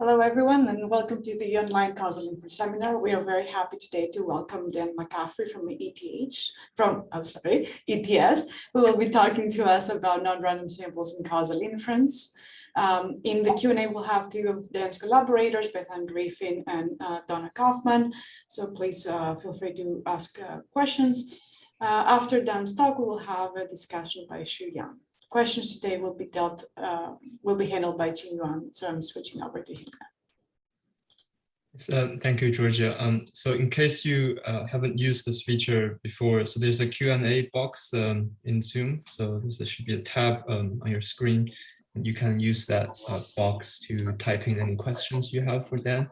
Hello, everyone, and welcome to the online Causal Inference seminar. We are very happy today to welcome Dan McCaffrey from ETS, who will be talking to us about non-random samples and causal inference. In the Q&A, we'll have two of Dan's collaborators, Bethan Griffin and Donna Kaufman. So please feel free to ask questions. After Dan's talk, we will have a discussion by Shu Yang. Questions today will be handled by Jing Yuan, so I'm switching over to him now. Thank you, Georgia. So in case you haven't used this feature before, so there's a Q&A box in Zoom. So there should be a tab on your screen, and you can use that box to type in any questions you have for Dan.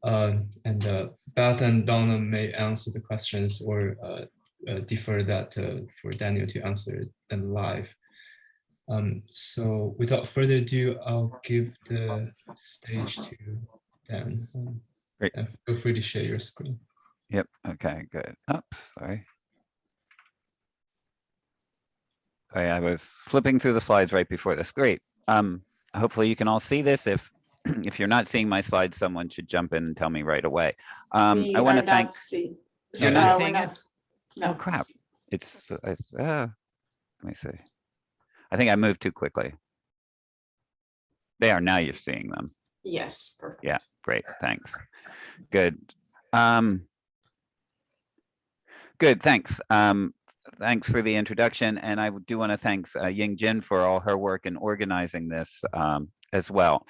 Beth and Donna may answer the questions or defer that for Daniel to answer them live. So without further ado, I'll give the stage to Dan. Great. Feel free to share your screen. Yep. Okay, good. Oh, sorry. Okay, I was flipping through the slides right before this. Great. Hopefully you can all see this. If you're not seeing my slides, someone should jump in and tell me right away. I want to thank. You're not seeing it? No. Oh crap! It's let me see. I think I moved too quickly. They are, now you're seeing them. Yes, perfect. Yeah, great, thanks. Good. Good, thanks. Thanks for the introduction. And I do want to thank Ying Jin for all her work in organizing this as well.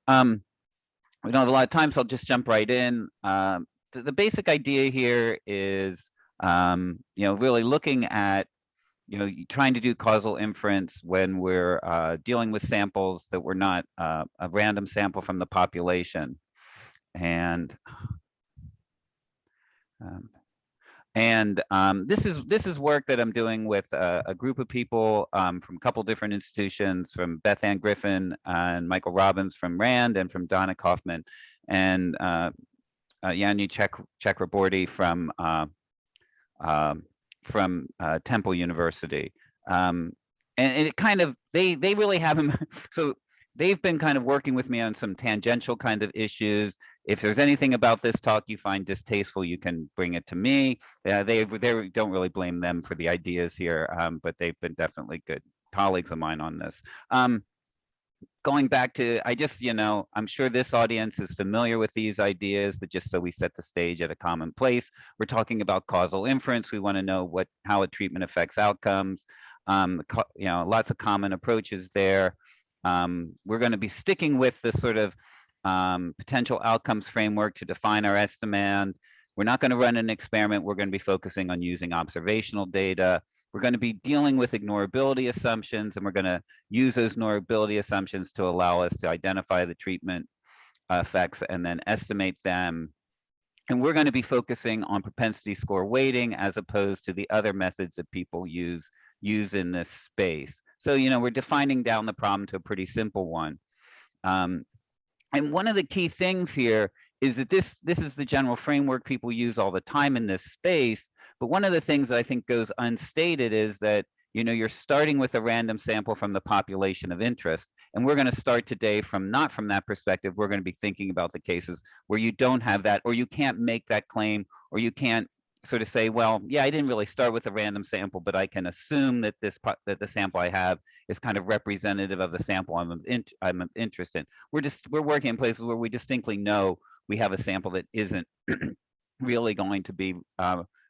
We don't have a lot of time, so I'll just jump right in. The basic idea here is, really looking at trying to do causal inference when we're dealing with samples that were not a random sample from the population. And this is work that I'm doing with a group of people from a couple different institutions, from Bethan Griffin and Michael Robbins from Rand, and from Donna Kaufman and Yanni Chakraborty from Temple University. And it kind of, they really haven't, so they've been kind of working with me on some tangential kind of issues. If there's anything about this talk you find distasteful, you can bring it to me. They don't really blame them for the ideas here, but they've been definitely good colleagues of mine on this. Going back to, I'm sure this audience is familiar with these ideas, but just so we set the stage at a common place, we're talking about causal inference. We want to know how a treatment affects outcomes. Lots of common approaches there. We're going to be sticking with this sort of potential outcomes framework to define our estimand. We're not going to run an experiment. We're going to be focusing on using observational data. We're going to be dealing with ignorability assumptions, and we're going to use those ignorability assumptions to allow us to identify the treatment effects and then estimate them. And we're going to be focusing on propensity score weighting as opposed to the other methods that people use in this space. So, we're defining down the problem to a pretty simple one. And one of the key things here is that this is the general framework people use all the time in this space. But one of the things that I think goes unstated is that, you're starting with a random sample from the population of interest. And we're going to start today not from that perspective. We're going to be thinking about the cases where you don't have that, or you can't make that claim, or you can't sort of say, well, yeah, I didn't really start with a random sample, but I can assume that the sample I have is kind of representative of the sample I'm of interest in. We're working in places where we distinctly know we have a sample that isn't really going to be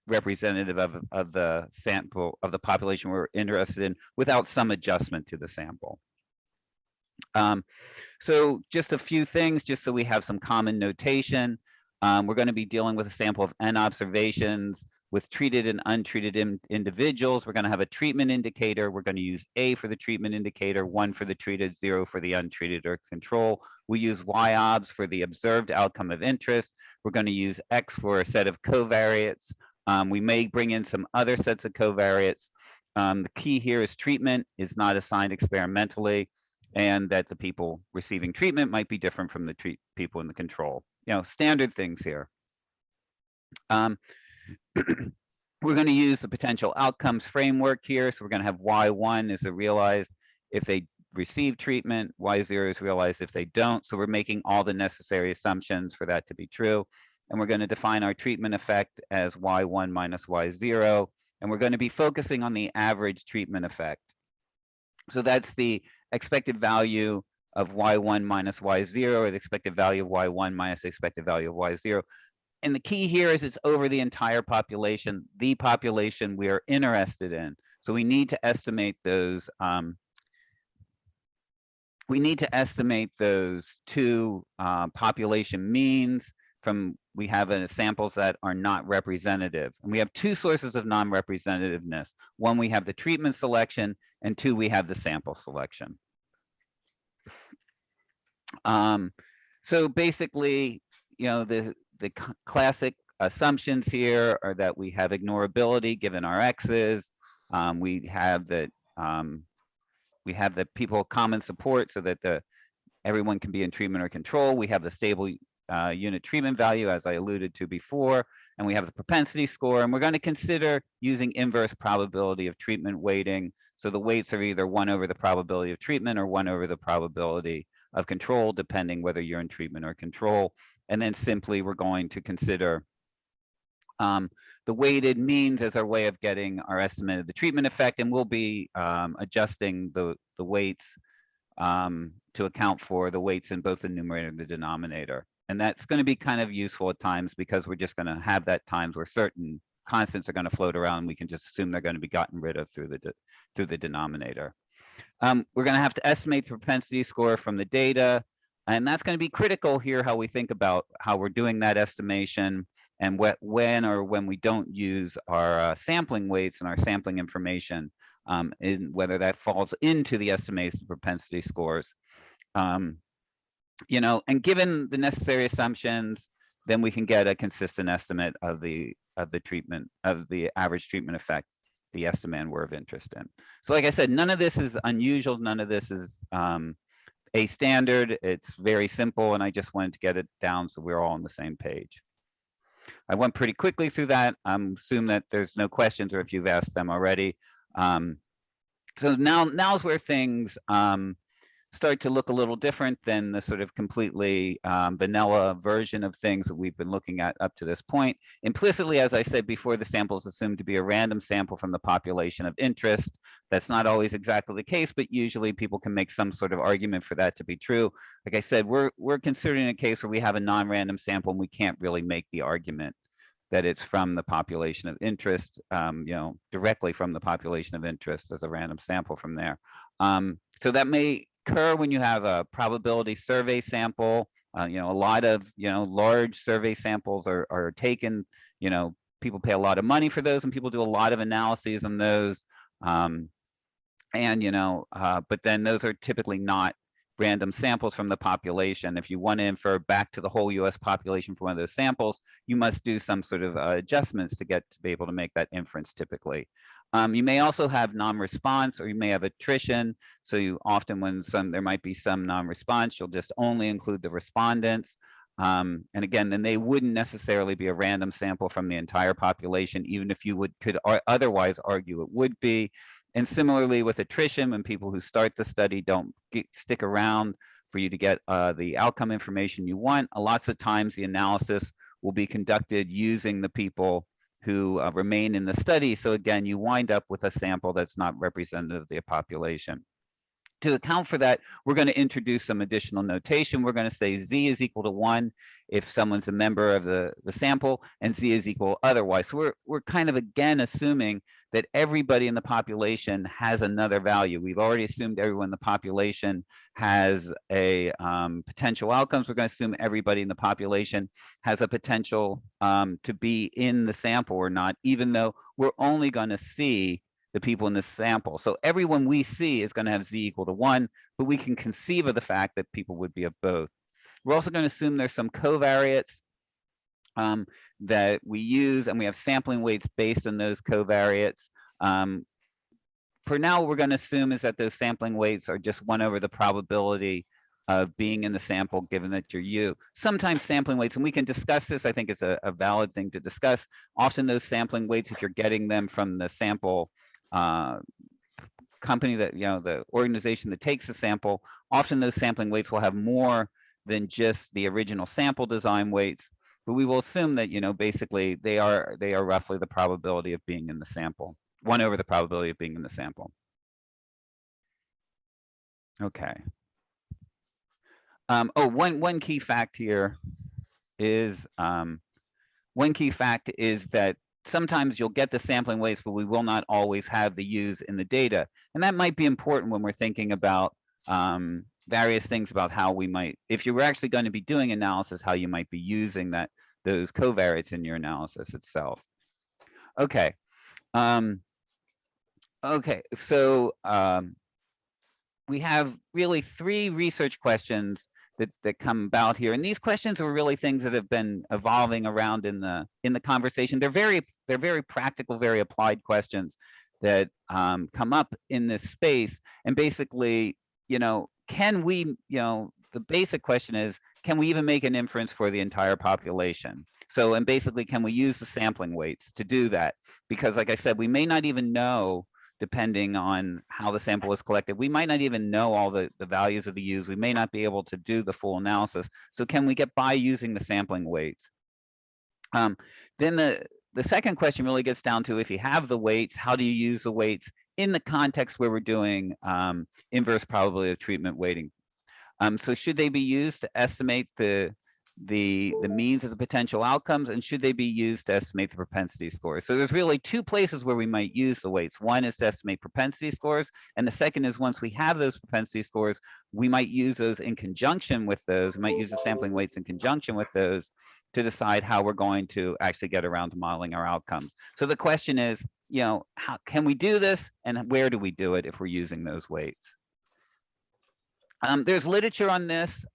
representative of the sample of the population we're interested in without some adjustment to the sample. So just a few things, just so we have some common notation. We're going to be dealing with a sample of N observations with treated and untreated individuals. We're going to have a treatment indicator. We're going to use A for the treatment indicator, 1 for the treated, 0 for the untreated or control. We use Y-obs for the observed outcome of interest. We're going to use X for a set of covariates. We may bring in some other sets of covariates. The key here is treatment is not assigned experimentally, and that the people receiving treatment might be different from the people in the control. Standard things here. We're going to use the potential outcomes framework here. So we're going to have Y1 is a realized if receive treatment, Y0 is realized if they don't. So we're making all the necessary assumptions for that to be true. And we're going to define our treatment effect as Y1 minus Y0. And we're going to be focusing on the average treatment effect. So that's the expected value of Y1 minus Y0, or the expected value of Y1 minus the expected value of Y0. And the key here is it's over the entire population, the population we are interested in. So we need to estimate those. We need to estimate those two population means from, we have samples that are not representative. And we have two sources of non-representativeness. One, we have the treatment selection, and two, we have the sample selection. So basically, you know, the classic assumptions here are that we have ignorability given our x's. We have that people common support so that everyone can be in treatment or control. We have the stable unit treatment value, as I alluded to before, and we have the propensity score. And we're going to consider using inverse probability of treatment weighting. So the weights are either 1 over the probability of treatment or 1 over the probability of control, depending whether you're in treatment or control. And then simply we're going to consider the weighted means as our way of getting our estimate of the treatment effect, and we'll be adjusting the weights to account for the weights in both the numerator and the denominator. And that's going to be kind of useful at times because we're just going to have that times where certain constants are going to float around. We can just assume they're going to be gotten rid of through the denominator. We're going to have to estimate the propensity score from the data, and that's going to be critical here, how we think about how we're doing that estimation, and when we don't use our sampling weights and our sampling information, in whether that falls into the estimated propensity scores. You know, and given the necessary assumptions, then we can get a consistent estimate of the treatment, of the average treatment effect, the estimand we're of interest in. So like I said, none of this is unusual. None of this is a standard. It's very simple, and I just wanted to get it down so we're all on the same page. I went pretty quickly through that. I'm assuming that there's no questions, or if you've asked them already. So now's where things start to look a little different than the sort of completely vanilla version of things that we've been looking at up to this point. Implicitly, as I said before, the sample is assumed to be a random sample from the population of interest. That's not always exactly the case, but usually people can make some sort of argument for that to be true. Like I said, we're considering a case where we have a non-random sample and we can't really make the argument that it's from the population of interest, you know, directly from the population of interest as a random sample from there. So that may occur when you have a probability survey sample. You know, a lot of, you know, large survey samples are taken. You know, people pay a lot of money for those, and people do a lot of analyses on those. And, you know, but then those are typically not random samples from the population. If you want to infer back to the whole US population for one of those samples, you must do some sort of adjustments to be able to make that inference typically. You may also have non-response, or you may have attrition. So you often, when there might be some non-response, you'll just only include the respondents. And again, then they wouldn't necessarily be a random sample from the entire population, even if you could otherwise argue it would be. And similarly with attrition, when people who start the study don't stick around for you to get the outcome information you want, lots of times the analysis will be conducted using the people who remain in the study. So again, you wind up with a sample that's not representative of the population. To account for that, we're going to introduce some additional notation. We're going to say Z is equal to 1 if someone's a member of the sample, and Z is equal otherwise. So we're kind of again assuming that everybody in the population has another value. We've already assumed everyone in the population has a potential outcomes. We're going to assume everybody in the population has a potential to be in the sample or not, even though we're only going to see the people in this sample. So everyone we see is going to have Z equal to 1, but we can conceive of the fact that people would be of both. We're also going to assume there's some covariates that we use, and we have sampling weights based on those covariates. For now, what we're going to assume is that those sampling weights are just 1 over the probability of being in the sample, given that you're U. Sometimes sampling weights, and we can discuss this, I think it's a valid thing to discuss. Often those sampling weights, if you're getting them from the sample company that, the organization that takes the sample, often those sampling weights will have more than just the original sample design weights, but we will assume that, basically they are roughly the probability of being in the sample, 1 over the probability of being in the sample. Okay. One key fact here is that sometimes you'll get the sampling weights, but we will not always have the U's in the data. And that might be important when we're thinking about various things about how we might, if you were actually going to be doing analysis, how you might be using those covariates in your analysis itself. Okay. So we have really 3 research questions that come about here, and these questions are really things that have been evolving around in the conversation. They're very practical, very applied questions that come up in this space. And basically, can we, the basic question is, can we even make an inference for the entire population? So, and basically, can we use the sampling weights to do that? Because, like I said, we may not even know, depending on how the sample is collected, we might not even know all the values of the U's. We may not be able to do the full analysis. So can we get by using the sampling weights? Then the second question really gets down to, if you have the weights, how do you use the weights in the context where we're doing inverse probability of treatment weighting? So should they be used to estimate the means of the potential outcomes, and should they be used to estimate the propensity scores? So there's really 2 places where we might use the weights. One is to estimate propensity scores, and the second is, once we have those propensity scores, we might use those in conjunction with those. We might use the sampling weights in conjunction with those to decide how we're going to actually get around to modeling our outcomes. So the question is, how can we do this, and where do we do it if we're using those weights? There's literature on this.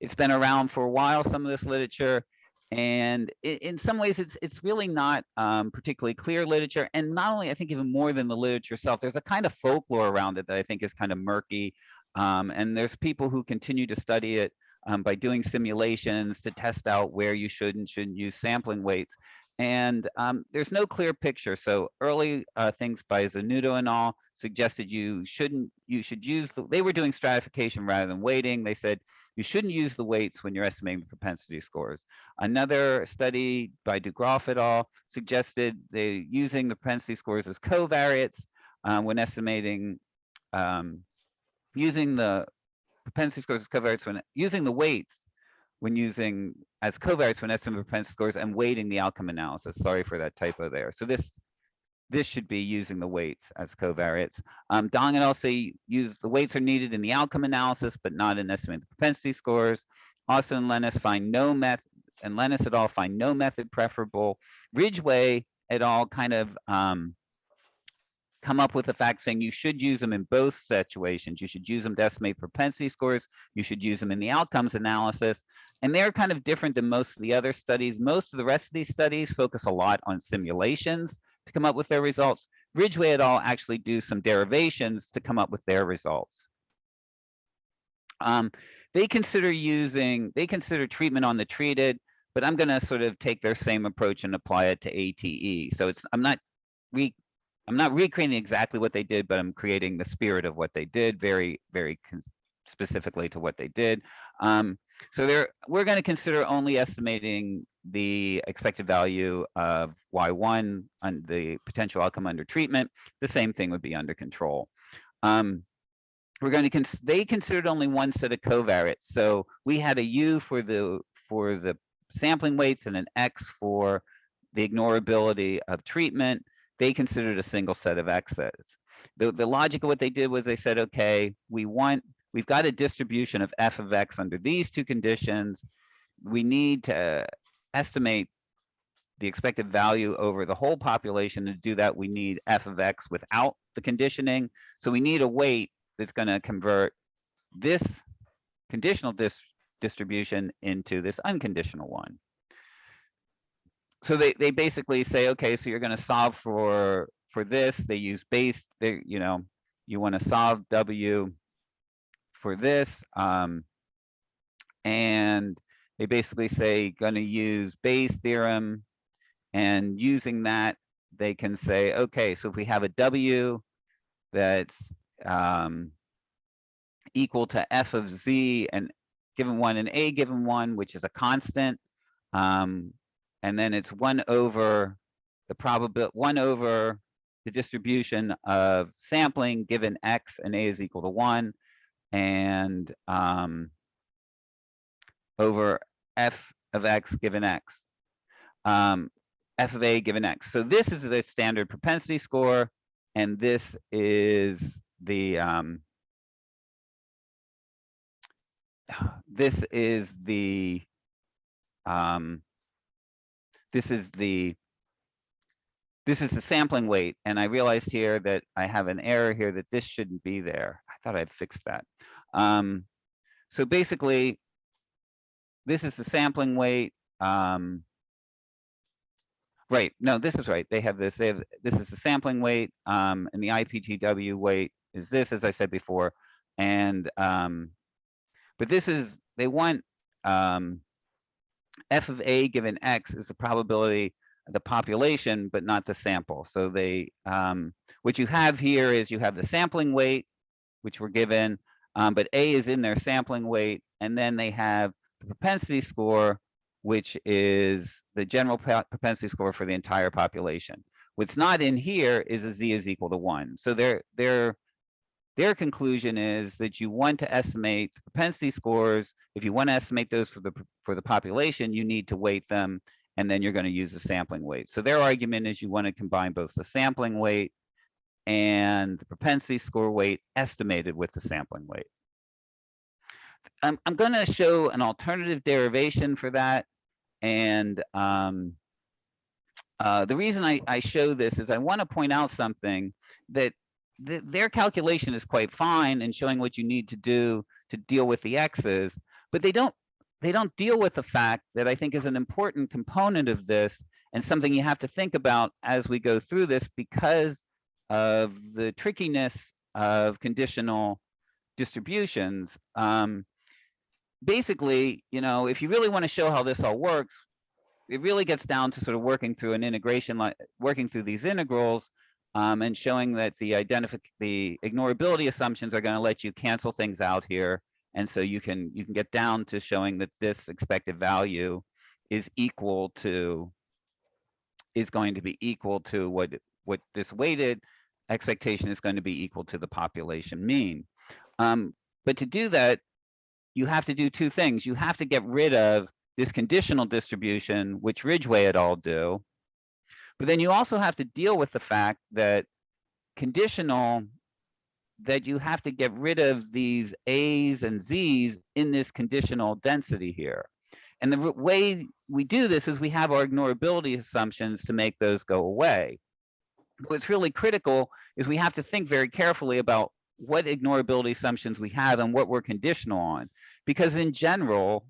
It's been around for a while, some of this literature, and in some ways it's really not particularly clear literature. And not only, I think, even more than the literature itself, there's a kind of folklore around it that I think is kind of murky. And there's people who continue to study it by doing simulations to test out where you should and shouldn't use sampling weights. And there's no clear picture. So early things by Zanuto and all suggested you should use they were doing stratification rather than weighting. They said you shouldn't use the weights when you're estimating the propensity scores. Another study by DeGraaf et al. Suggested they using the propensity scores as covariates when estimating, using the propensity scores as covariates when using the weights when using as covariates when estimating propensity scores, and weighting the outcome analysis. Sorry for that typo there. So this should be using the weights as covariates. Dong et al. say the weights are needed in the outcome analysis, but not in estimating the propensity scores. Austin and Lennis et al. Find no method preferable. Ridgway et al. kind of come up with the fact saying you should use them in both situations. You should use them to estimate propensity scores. You should use them in the outcomes analysis. And they're kind of different than most of the other studies. Most of the rest of these studies focus a lot on simulations to come up with their results. Ridgway et al. Actually do some derivations to come up with their results. They consider treatment on the treated, but I'm going to sort of take their same approach and apply it to ATE. So I'm not recreating exactly what they did, but I'm creating the spirit of what they did, very, very specifically to what they did. So we're going to consider only estimating the expected value of Y1 on the potential outcome under treatment. The same thing would be under control. They considered only one set of covariates. So we had a U for the sampling weights and an X for the ignorability of treatment. They considered a single set of X's. The logic of what they did was they said, okay, we've got a distribution of f of x under these 2 conditions. We need to estimate the expected value over the whole population. To do that, we need f of x without the conditioning. So we need a weight that's going to convert this conditional distribution into this unconditional one. So they basically say, okay, so you're going to solve for this. They use base. You want to solve W for this, and they basically say going to use Bayes' theorem, and using that they can say, okay, so if we have a W that's equal to f of z and given 1 and a given 1, which is a constant. And then it's 1 over the probability, 1 over the distribution of sampling given x and a is equal to 1, and over f of x given x, f of a given x. So this is the standard propensity score, and this is the this is the sampling weight. And I realized here that I have an error here, that this shouldn't be there. I thought I'd fixed that. So basically, this is the sampling weight. Right, no, this is right. They have this, this is the sampling weight, and the IPTW weight is this, as I said before. And, but this is, they want f of a given x is the probability of the population, but not the sample. So they, what you have here is you have the sampling weight, which we're given, but a is in their sampling weight, and then they have the propensity score, which is the general propensity score for the entire population. What's not in here is a z is equal to 1. So their conclusion is that you want to estimate the propensity scores. If you want to estimate those for the population, you need to weight them, and then you're going to use the sampling weight. So their argument is you want to combine both the sampling weight and the propensity score weight estimated with the sampling weight. I'm going to show an alternative derivation for that. And the reason I show this is I want to point out something, that their calculation is quite fine in showing what you need to do to deal with the x's, but they don't deal with the fact that I think is an important component of this, and something you have to think about as we go through this because of the trickiness of conditional distributions. Basically, you know, if you really want to show how this all works, it really gets down to sort of working through an integration, working through these integrals, and showing that the ignorability assumptions are going to let you cancel things out here, and so you can get down to showing that this expected value is going to be equal to what this weighted expectation is going to be equal to the population mean. But to do that, you have to do two things. You have to get rid of this conditional distribution, which Ridgway et al. Do. But then you also have to deal with the fact that you have to get rid of these A's and Z's in this conditional density here. And the way we do this is we have our ignorability assumptions to make those go away. What's really critical is we have to think very carefully about what ignorability assumptions we have and what we're conditional on. Because in general,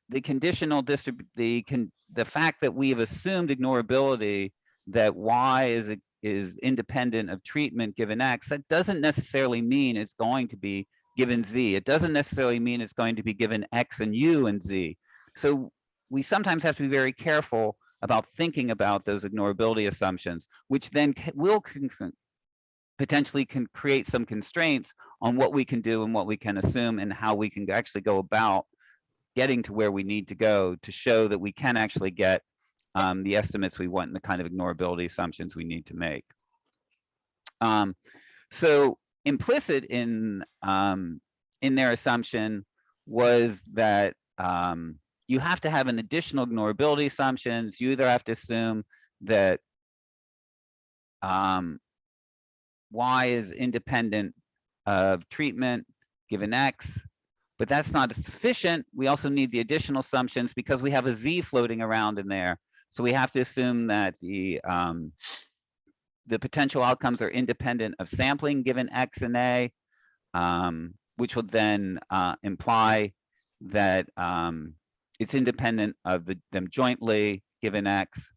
the conditional the fact that we have assumed ignorability, that y is independent of treatment given x, that doesn't necessarily mean it's going to be given z. It doesn't necessarily mean it's going to be given x and u and z. So we sometimes have to be very careful about thinking about those ignorability assumptions, which then will potentially can create some constraints on what we can do and what we can assume and how we can actually go about getting to where we need to go to show that we can actually get the estimates we want and the kind of ignorability assumptions we need to make. So implicit in their assumption was that you have to have an additional ignorability assumptions. You either have to assume that y is independent of treatment given x, but that's not sufficient. We also need the additional assumptions because we have a z floating around in there. So we have to assume that the potential outcomes are independent of sampling given x and a, which will then imply that it's independent of them jointly given x.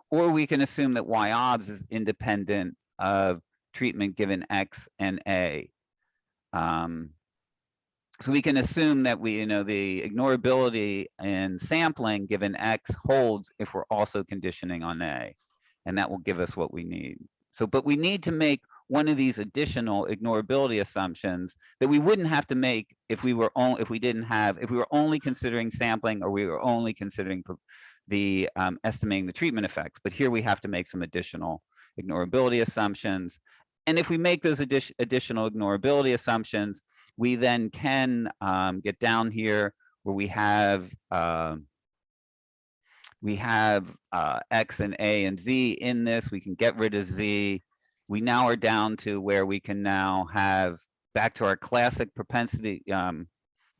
Or we can assume that y obs is independent of treatment given x and a. So we can assume that the ignorability and sampling given x holds if we're also conditioning on a, and that will give us what we need. So, but we need to make one of these additional ignorability assumptions that we wouldn't have to make if we were only considering sampling, or we were only considering the estimating the treatment effects. But here we have to make some additional ignorability assumptions. And if we make those additional ignorability assumptions, we then can get down here where we have X and A and Z in this. We can get rid of Z. We now are down to where we can now have back to our classic propensity,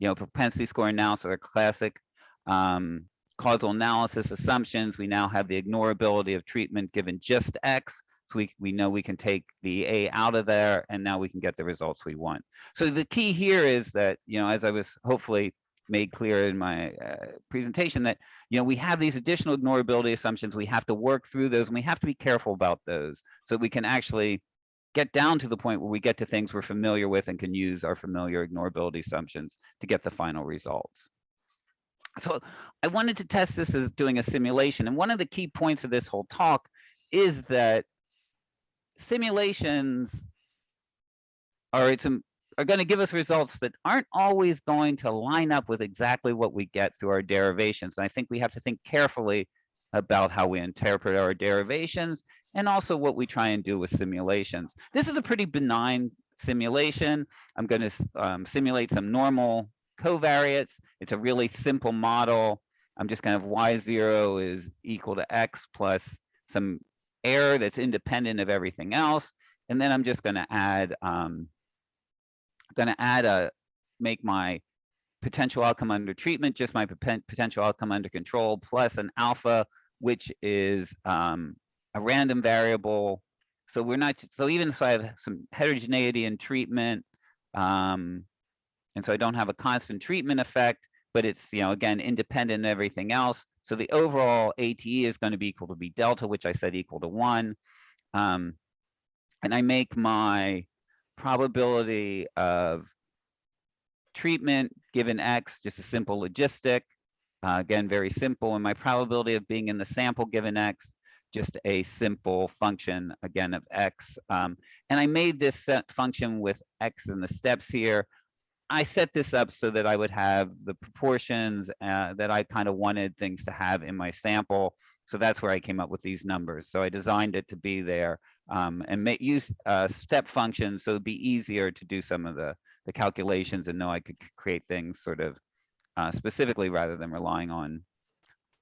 propensity score analysis, our classic causal analysis assumptions. We now have the ignorability of treatment given just X. So we know we can take the A out of there, and now we can get the results we want. So the key here is that, as I was hopefully made clear in my presentation, that we have these additional ignorability assumptions. We have to work through those, and we have to be careful about those so that we can actually get down to the point where we get to things we're familiar with and can use our familiar ignorability assumptions to get the final results. So I wanted to test this as doing a simulation, and one of the key points of this whole talk is that simulations are going to give us results that aren't always going to line up with exactly what we get through our derivations. And I think we have to think carefully about how we interpret our derivations and also what we try and do with simulations. This is a pretty benign simulation. I'm going to simulate some normal covariates. It's a really simple model. I'm just kind of Y0 is equal to X plus some error that's independent of everything else. And then I'm just going to add make my potential outcome under treatment just my potential outcome under control plus an alpha, which is a random variable. So even if I have some heterogeneity in treatment, and so I don't have a constant treatment effect, but it's again independent of everything else. So the overall ATE is going to be equal to B delta, which I said equal to 1. And I make my probability of treatment given X just a simple logistic, again very simple, and my probability of being in the sample given X just a simple function again of X. And I made this set function with X in the steps here. I set this up so that I would have the proportions that I kind of wanted things to have in my sample. So that's where I came up with these numbers. So I designed it to be there and use step functions so it'd be easier to do some of the calculations and know I could create things sort of specifically rather than relying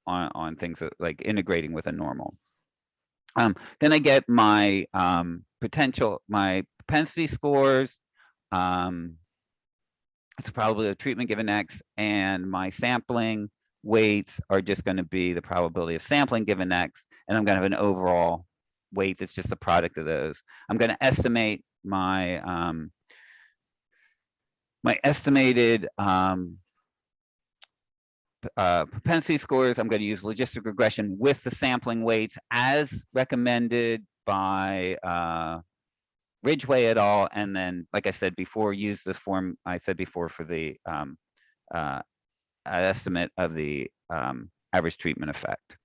on things like integrating with a normal. Then I get my propensity scores. It's probably a treatment given X, and my sampling weights are just going to be the probability of sampling given X, and I'm going to have an overall weight that's just the product of those. I'm going to estimate my my estimated propensity scores. I'm going to use logistic regression with the sampling weights as recommended by Ridgway et al. And then, like I said before, use the form I said before for the estimate of the average treatment effect.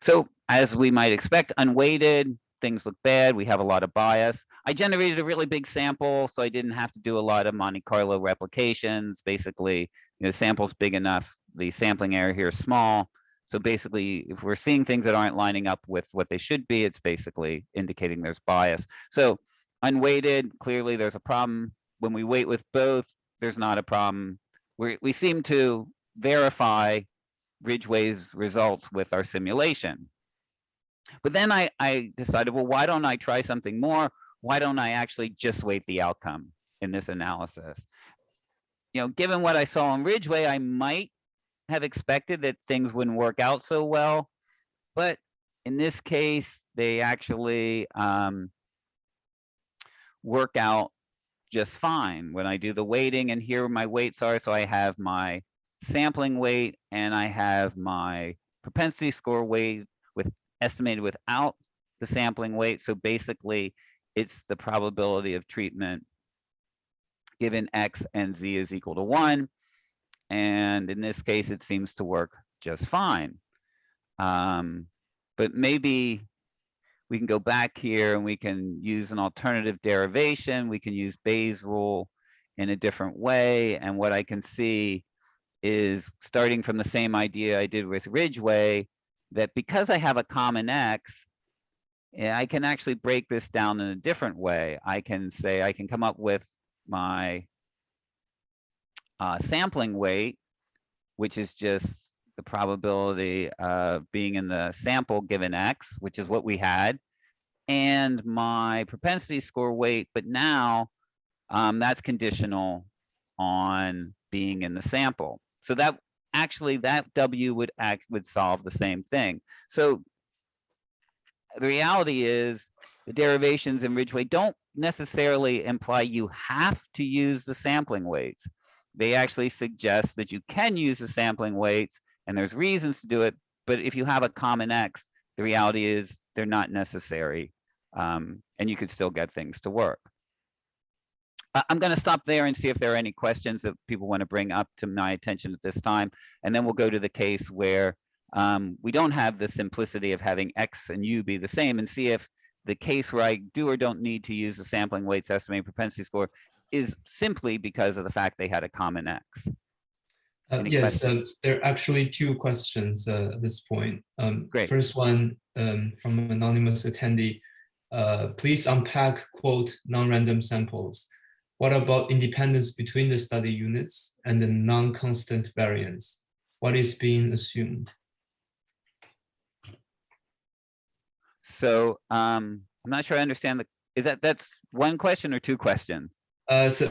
So as we might expect, unweighted, things look bad. We have a lot of bias. I generated a really big sample, so I didn't have to do a lot of Monte Carlo replications. Basically, the sample's big enough. The sampling error here is small. So basically, if we're seeing things that aren't lining up with what they should be, it's basically indicating there's bias. So unweighted, clearly there's a problem. When we weight with both, there's not a problem. We seem to verify Ridgway's results with our simulation. But then I decided, well, why don't I try something more? Why don't I actually just weight the outcome in this analysis? Given what I saw in Ridgway, I might have expected that things wouldn't work out so well. But in this case, they actually work out just fine when I do the weighting. And here my weights are. So I have my sampling weight and I have my propensity score weight estimated without the sampling weight. So basically, it's the probability of treatment given X and Z is equal to 1. And in this case, it seems to work just fine. But maybe we can go back here and we can use an alternative derivation. We can use Bayes' rule in a different way. And what I can see is, starting from the same idea I did with Ridgway, that because I have a common X, I can actually break this down in a different way. I can say, I can come up with my sampling weight, which is just the probability of being in the sample given X, which is what we had, and my propensity score weight, but now that's conditional on being in the sample. So that actually, that W would solve the same thing. So the reality is the derivations in Ridgway don't necessarily imply you have to use the sampling weights. They actually suggest that you can use the sampling weights, and there's reasons to do it, but if you have a common X, the reality is they're not necessary, and you could still get things to work. I'm going to stop there and see if there are any questions that people want to bring up to my attention at this time, and then we'll go to the case where we don't have the simplicity of having X and U be the same, and see if the case where I do or don't need to use the sampling weights estimating propensity score is simply because of the fact they had a common X. Yes, there are actually two questions at this point. Great. First one from an anonymous attendee. Please unpack, quote, non-random samples. What about independence between the study units and the non-constant variance? What is being assumed? So I'm not sure I understand that's one question or two questions? So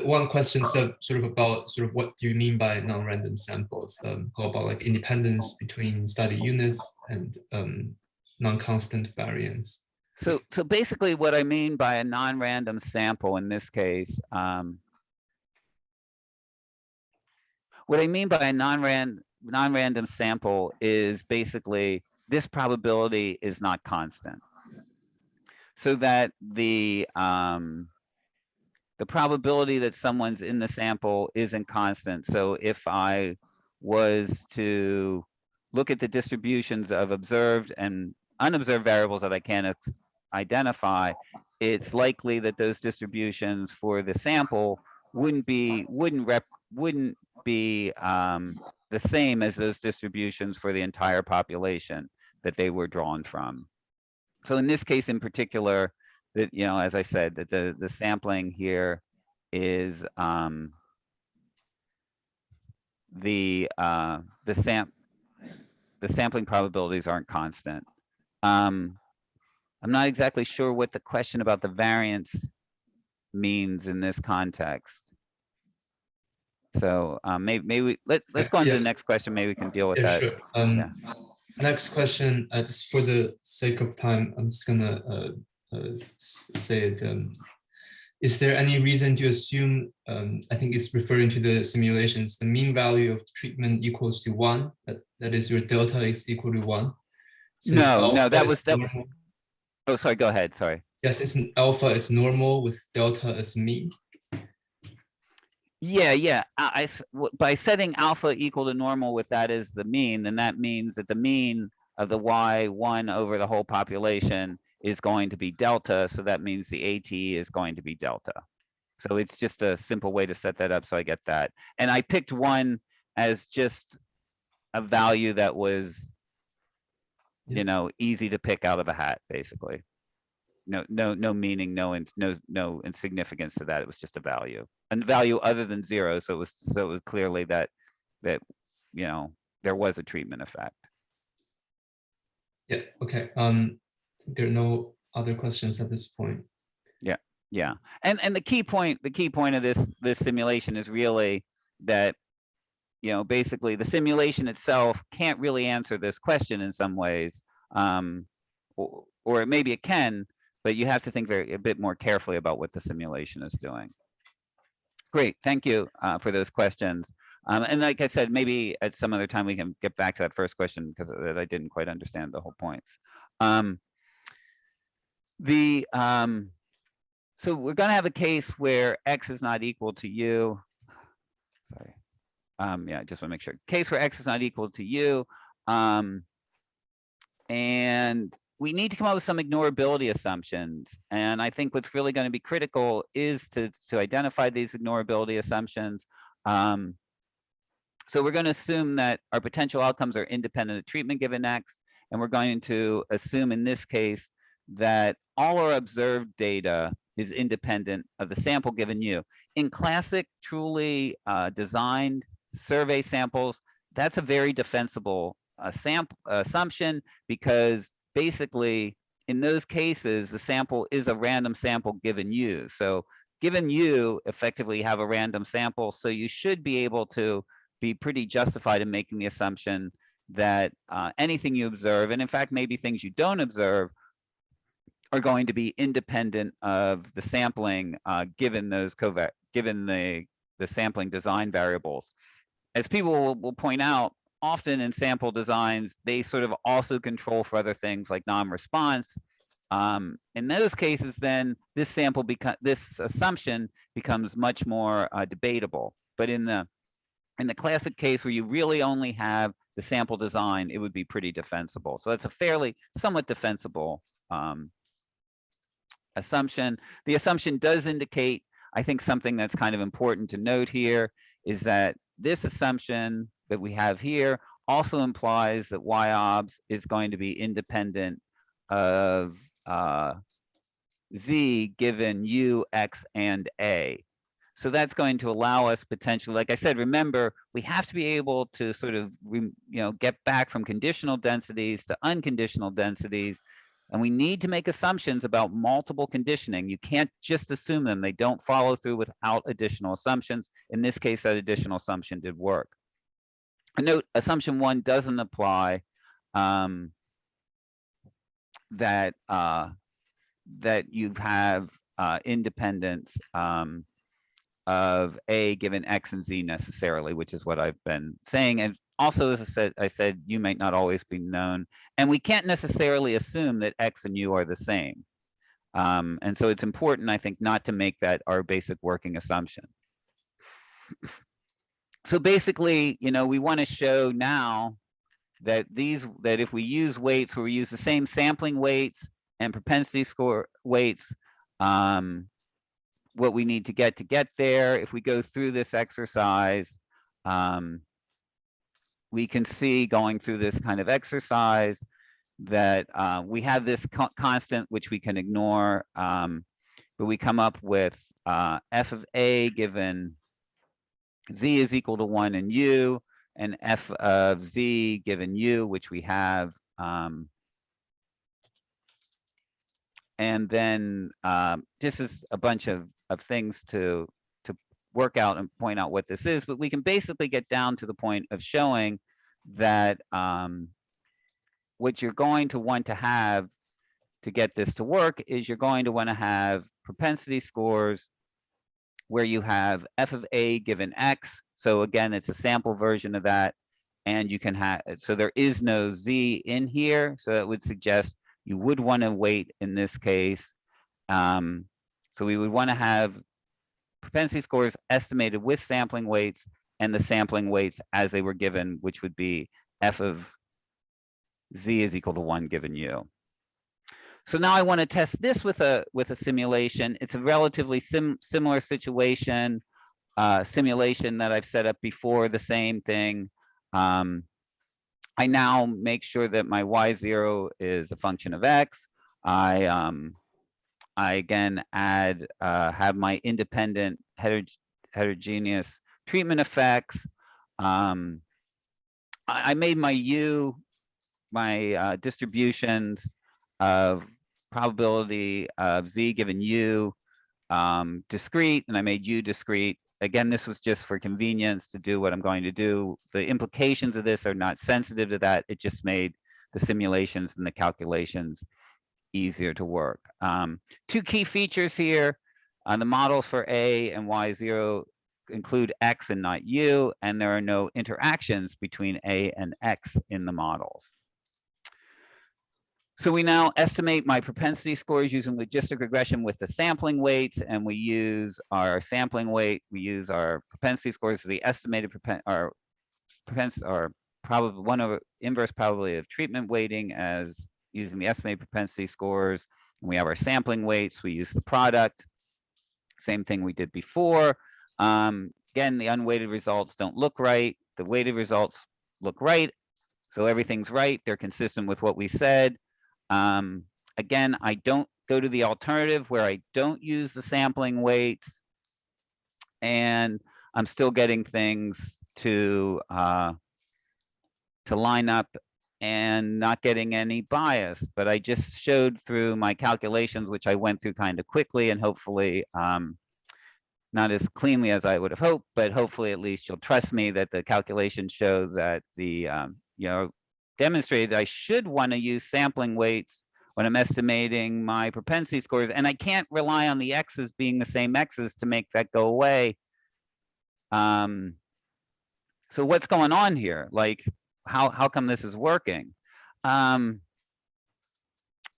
one question sort of about what do you mean by non-random samples? How about like independence between study units and non-constant variance? So basically what I mean by a non-random sample in this case, what I mean by a non-random sample is basically this probability is not constant. So that the probability that someone's in the sample isn't constant. So if I was to look at the distributions of observed and unobserved variables that I can't identify, it's likely that those distributions for the sample wouldn't be the same as those distributions for the entire population that they were drawn from. So in this case in particular, that, you know, as I said, that the sampling here is the sampling probabilities aren't constant. I'm not exactly sure what the question about the variance means in this context. So maybe let's go on to the next question. Maybe we can deal with that. Sure. Next question, just for the sake of time, I'm just gonna say it. Is there any reason to assume, I think it's referring to the simulations, the mean value of treatment equals to 1, that is your delta is equal to 1? No, that was, oh, sorry, go ahead, sorry. Yes, it's an alpha is normal with delta as mean. Yeah. By setting alpha equal to normal with that as the mean, then that means that the mean of the Y1 over the whole population is going to be delta. So that means the AT is going to be delta. So it's just a simple way to set that up. So I get that. And I picked 1 as just a value that was, you know, easy to pick out of a hat, basically. No meaning, no insignificance to that. It was just a value other than 0. So it was clearly that you know, there was a treatment effect. Yeah. Okay. There are no other questions at this point. Yeah. And the key point of this simulation is really that, you know, basically the simulation itself can't really answer this question in some ways, or maybe it can, but you have to think a bit more carefully about what the simulation is doing. Great, thank you for those questions. And like I said, maybe at some other time we can get back to that first question because I didn't quite understand the whole points. So we're going to have a case where X is not equal to U. Sorry. Yeah, I just want to make sure. Case where X is not equal to U. And we need to come up with some ignorability assumptions. And I think what's really going to be critical is to identify these ignorability assumptions. So we're going to assume that our potential outcomes are independent of treatment given X. And we're going to assume in this case that all our observed data is independent of the sample given U. In classic, truly designed survey samples, that's a very defensible assumption, because basically in those cases, the sample is a random sample given U. So given U, effectively have a random sample. So you should be able to be pretty justified in making the assumption that anything you observe, and in fact, maybe things you don't observe, are going to be independent of the sampling given those given the sampling design variables. As people will point out, often in sample designs, they sort of also control for other things like non-response. In those cases, then this assumption becomes much more debatable. But in the classic case where you really only have the sample design, it would be pretty defensible. So that's a somewhat defensible assumption. The assumption does indicate, I think, something that's kind of important to note here is that this assumption that we have here also implies that y-obs is going to be independent of z given u, x, and a. So that's going to allow us potentially, like I said, remember, we have to be able to sort of, get back from conditional densities to unconditional densities. And we need to make assumptions about multiple conditioning. You can't just assume them. They don't follow through without additional assumptions. In this case, that additional assumption did work. A note, assumption 1 doesn't apply that you have independence of A given X and Z necessarily, which is what I've been saying. And also, as I said, U might not always be known. And we can't necessarily assume that X and U are the same. And so it's important, I think, not to make that our basic working assumption. So basically, we want to show now that if we use weights where we use the same sampling weights and propensity score weights, what we need to get there, if we go through this exercise, we can see going through this kind of exercise that we have this constant which we can ignore, but we come up with f of a given z is equal to 1 in u, and f of z given u, which we have, and then this is a bunch of things to work out and point out what this is, but we can basically get down to the point of showing that what you're going to want to have to get this to work is you're going to want to have propensity scores where you have f of a given x. So again, it's a sample version of that, and you can have, so there is no z in here, so that would suggest you would want to weight in this case. So we would want to have propensity scores estimated with sampling weights and the sampling weights as they were given, which would be f of z is equal to 1 given u. So now I want to test this with a simulation. It's a relatively similar situation, simulation that I've set up before, the same thing. I now make sure that my y0 is a function of x. I again have my independent heterogeneous treatment effects. I made my u, my distributions of probability of z given u discrete, and I made u discrete. Again, this was just for convenience to do what I'm going to do. The implications of this are not sensitive to that. It just made the simulations and the calculations easier to work. Two key features here on the models for A and Y0 include X and not U, and there are no interactions between A and X in the models. So we now estimate my propensity scores using logistic regression with the sampling weights, and we use our sampling weight. We use our propensity scores for the estimated probably 1 over inverse probability of treatment weighting as using the estimated propensity scores. And we have our sampling weights. We use the product. Same thing we did before. Again, the unweighted results don't look right. The weighted results look right. So everything's right. They're consistent with what we said. Again, I don't go to the alternative where I don't use the sampling weights, and I'm still getting things to line up and not getting any bias. But I just showed through my calculations, which I went through kind of quickly and hopefully not as cleanly as I would have hoped, but hopefully at least you'll trust me that the calculations show that the, demonstrated I should want to use sampling weights when I'm estimating my propensity scores, and I can't rely on the X's being the same X's to make that go away. So what's going on here? Like, how come this is working? One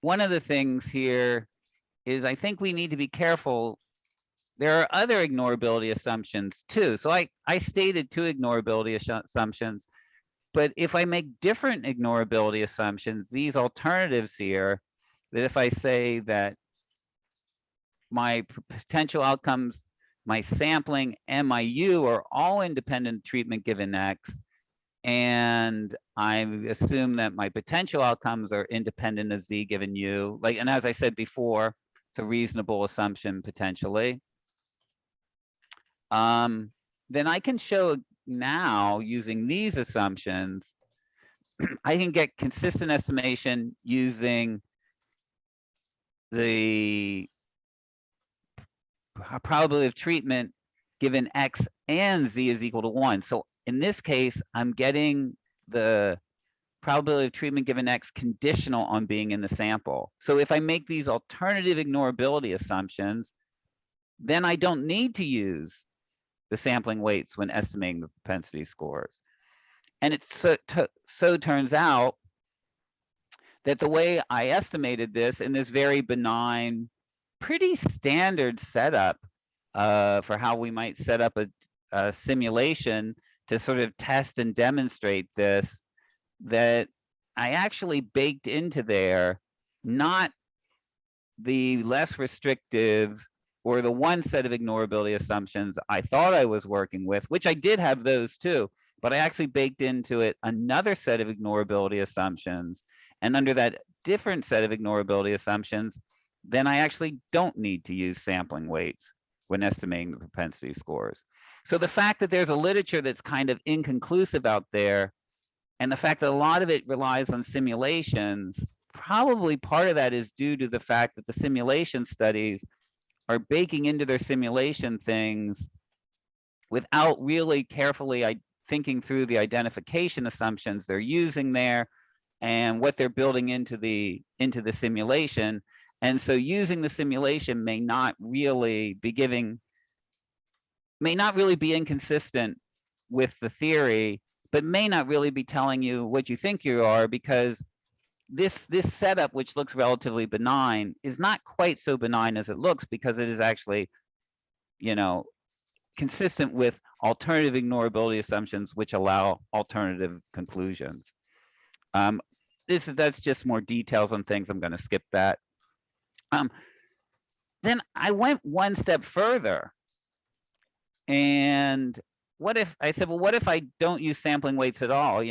of the things here is I think we need to be careful. There are other ignorability assumptions too. So I stated 2 ignorability assumptions, but if I make different ignorability assumptions, these alternatives here, that if I say that my potential outcomes, my sampling, and my U are all independent of treatment given X, and I assume that my potential outcomes are independent of Z given U, like, and as I said before, it's a reasonable assumption potentially. Then I can show now using these assumptions, I can get consistent estimation using the probability of treatment given X and Z is equal to 1. So in this case, I'm getting the probability of treatment given X conditional on being in the sample. So if I make these alternative ignorability assumptions, then I don't need to use the sampling weights when estimating the propensity scores. And it so turns out that the way I estimated this in this very benign, pretty standard setup for how we might set up a simulation to sort of test and demonstrate this, that I actually baked into there not the less restrictive or the one set of ignorability assumptions I thought I was working with, which I did have those too, but I actually baked into it another set of ignorability assumptions. And under that different set of ignorability assumptions, then I actually don't need to use sampling weights when estimating the propensity scores. So the fact that there's a literature that's kind of inconclusive out there, and the fact that a lot of it relies on simulations, probably part of that is due to the fact that the simulation studies are baking into their simulation things without really carefully thinking through the identification assumptions they're using there and what they're building into the simulation. And so using the simulation may not really be inconsistent with the theory, but may not really be telling you what you think you are, because this setup, which looks relatively benign, is not quite so benign as it looks, because it is actually, consistent with alternative ignorability assumptions, which allow alternative conclusions. That's just more details on things. I'm going to skip that. Then I went one step further, and what if I don't use sampling weights at all,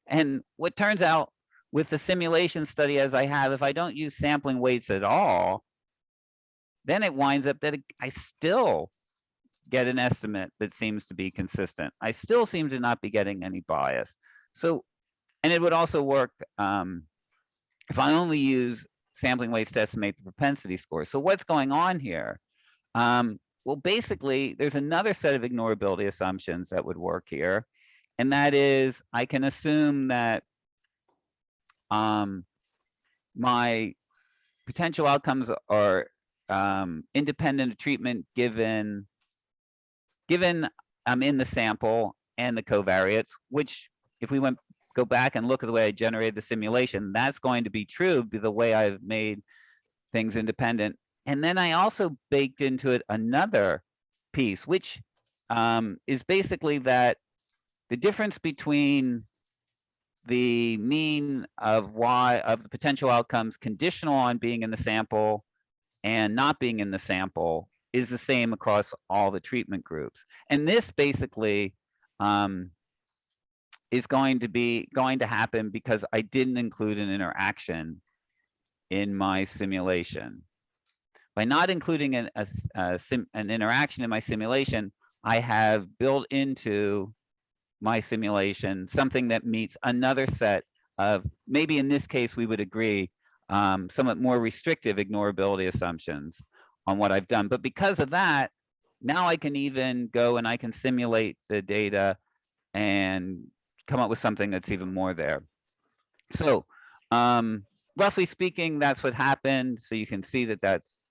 And what turns out with the simulation study as I have, if I don't use sampling weights at all, then it winds up that I still get an estimate that seems to be consistent. I still seem to not be getting any bias. So, and it would also work if I only use sampling weights to estimate the propensity score. So what's going on here? Well, basically, there's another set of ignorability assumptions that would work here. And that is, I can assume that my potential outcomes are independent of treatment given I'm in the sample and the covariates, which if we go back and look at the way I generated the simulation, that's going to be true by the way I've made things independent. And then I also baked into it another piece, which is basically that the difference between the mean of the potential outcomes conditional on being in the sample and not being in the sample is the same across all the treatment groups. And this basically is going to happen because I didn't include an interaction in my simulation. By not including an interaction in my simulation, I have built into my simulation something that meets another set of, maybe in this case we would agree, somewhat more restrictive ignorability assumptions on what I've done. But because of that, now I can even go and I can simulate the data and come up with something that's even more there. So roughly speaking, that's what happened. So you can see that that's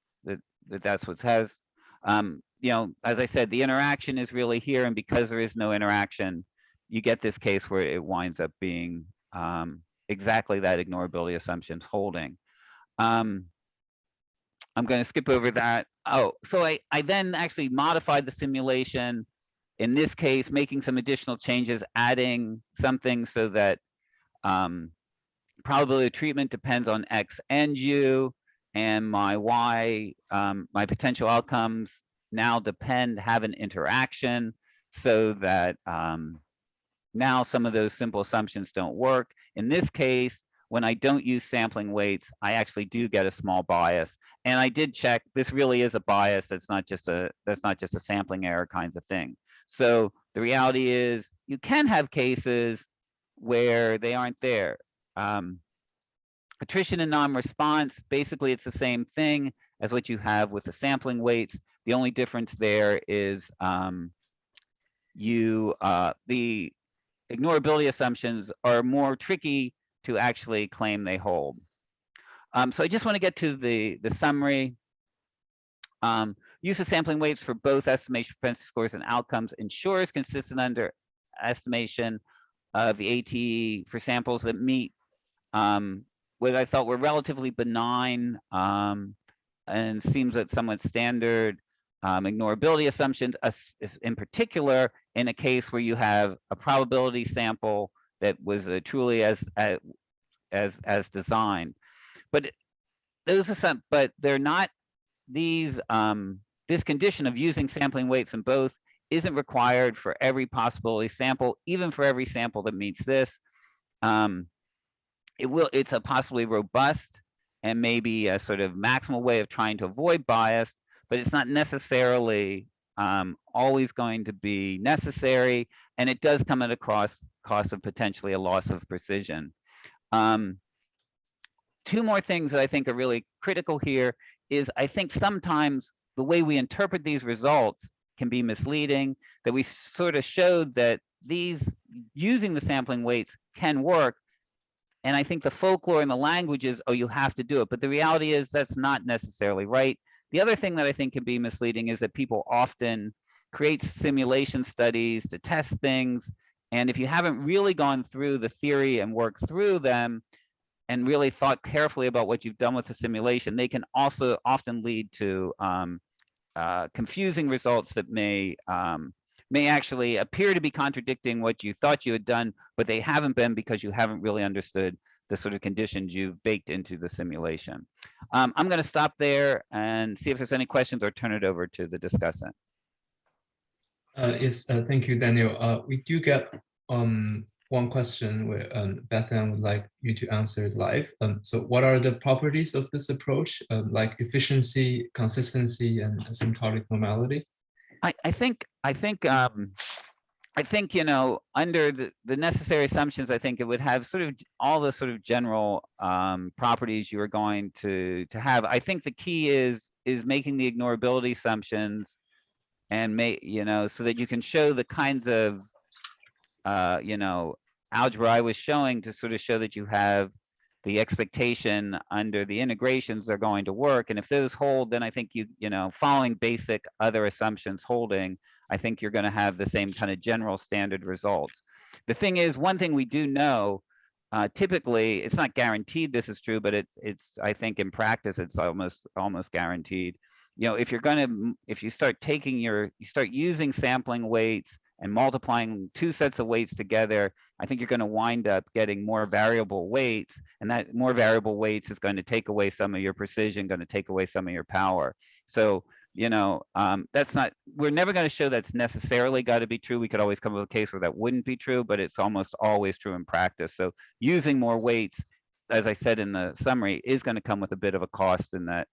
what has, you know, as I said, the interaction is really here, and because there is no interaction, you get this case where it winds up being exactly that ignorability assumptions holding. I'm going to skip over that. Oh, so I then actually modified the simulation, in this case, making some additional changes, adding something so that probability of treatment depends on X and U, and my Y, my potential outcomes now have an interaction, so that now some of those simple assumptions don't work. In this case, when I don't use sampling weights, I actually do get a small bias. And I did check, this really is a bias. That's not just a sampling error kinds of thing. So the reality is you can have cases where they aren't there. Attrition and non-response, basically it's the same thing as what you have with the sampling weights. The only difference there is the ignorability assumptions are more tricky to actually claim they hold. So I just want to get to the summary. Use of sampling weights for both estimation propensity scores and outcomes ensures consistent underestimation of the ATE for samples that meet what I felt were relatively benign and seems that somewhat standard ignorability assumptions, in particular in a case where you have a probability sample that was truly as designed. But those are some, but they're not these. This condition of using sampling weights in both isn't required for every possibility sample, even for every sample that meets this. It's a possibly robust and maybe a sort of maximal way of trying to avoid bias, but it's not necessarily always going to be necessary, and it does come at a cost of potentially a loss of precision. Two more things that I think are really critical here is I think sometimes the way we interpret these results can be misleading, that we sort of showed that these using the sampling weights can work. And I think the folklore and the language is, oh, you have to do it. But the reality is that's not necessarily right. The other thing that I think can be misleading is that people often create simulation studies to test things. And if you haven't really gone through the theory and worked through them and really thought carefully about what you've done with the simulation, they can also often lead to confusing results that may actually appear to be contradicting what you thought you had done, but they haven't been because you haven't really understood the sort of conditions you've baked into the simulation. I'm going to stop there and see if there's any questions or turn it over to the discussant. Yes, thank you, Daniel. We do get one question where Beth Ann would like you to answer it live. So what are the properties of this approach, like efficiency, consistency, and asymptotic normality? I think you know, under the necessary assumptions, I think it would have sort of all the sort of general properties you are going to have. I think the key is making the ignorability assumptions and you know, so that you can show the kinds of you know, algebra I was showing to sort of show that you have the expectation under the integrations are going to work. And if those hold, then I think you know, following basic other assumptions holding, I think you're going to have the same kind of general standard results. The thing is, one thing we do know, typically, it's not guaranteed this is true, but it's I think in practice, it's almost guaranteed. You know, if you start using sampling weights and multiplying two sets of weights together, I think you're going to wind up getting more variable weights, and that more variable weights is going to take away some of your precision, going to take away some of your power. So, you know, that's not, we're never going to show that's necessarily got to be true. We could always come up with a case where that wouldn't be true, but it's almost always true in practice. So using more weights, as I said in the summary, is going to come with a bit of a cost in that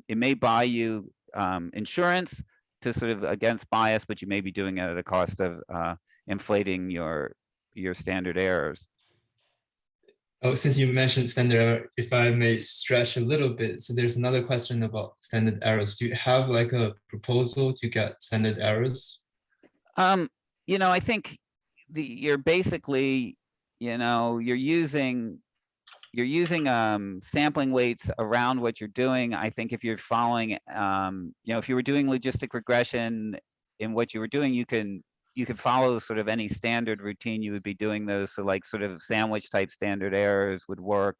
it may buy you insurance to sort of against bias, but you may be doing it at a cost of inflating your standard errors. Oh, since you mentioned standard error, if I may stretch a little bit, so there's another question about standard errors. Do you have like a proposal to get standard errors? You know, I think you're basically, you know, you're using sampling weights around what you're doing. I think if you're following, you know, if you were doing logistic regression in what you were doing, you can follow sort of any standard routine you would be doing those. So like sort of sandwich type standard errors would work,